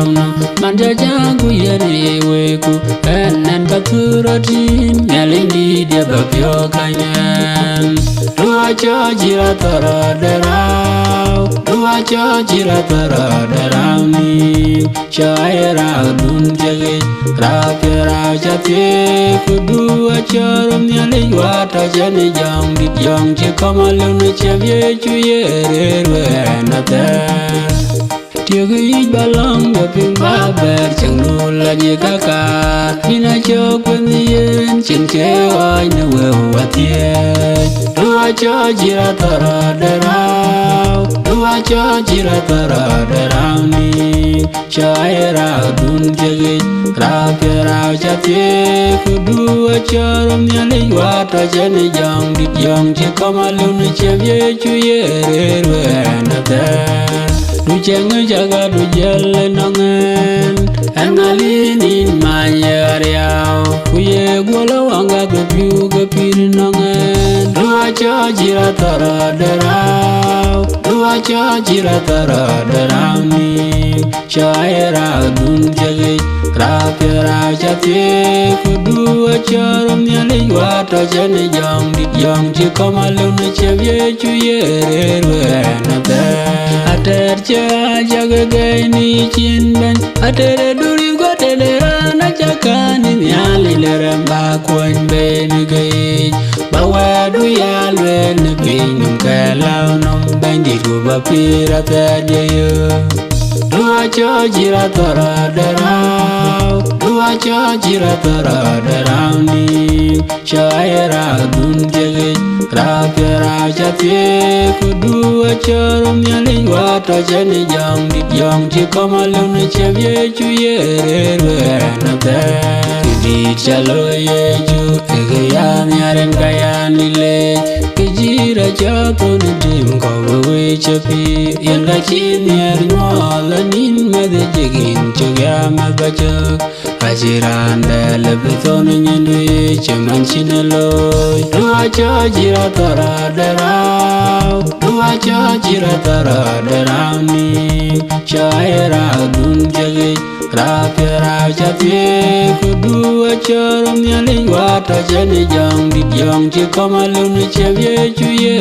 jam no manja jangu yeri weku enen paturatin ngalindi dia babyo kanyan dua jira tara derau dua jira tara derau ni shaira dun jage rapera jate kudua charum nyali wata jani jam dik jam che kamalun chevye chuye renata Tiagi balang gaping baber cengula jekaka Bina cokwen yen ceng cewai newe watie Dua jira tara derau Dua jira tara derau ni Syaira dun jage rapera jate Kedua carum nyali wata jani jang dik jang cekamalun cevye cuye renata Du ceng jaga du jelle nangen Engalinin manyariau Kuye gula wangga gepiu gepir nangen Dua jira tara derau Dua jira tara derau ni Syaira dun jage rapera jate Kedua carum nyali wata jane jang dik jang cekamalun cevye cuye renata Ater jaga gaini cinben Ater duri gua telera jakani nyali lerem bakwan ben gai bawa du yal ben binum kalau nom bandi gua bapira tadaya Dua jira tara derau Dua jira tara derau ni Syaira dun jage rapera jate Kedua carum nyali wata jani jang dik jang cekamalun cevye cuye renata Kedi calo yeju egeyan yaren kayan lile Kejira jatun dim kawe cepi Yang kacin yer nyolanin mede jegin Cugya magajak Hajiran delebeton nyendui Cuman cineloy Dua jira tara derau Dua jira tara derau ni Syaira dun jage rapera jate Kedua carum nyali wata jani jang dik jang cekamalun cevye cuye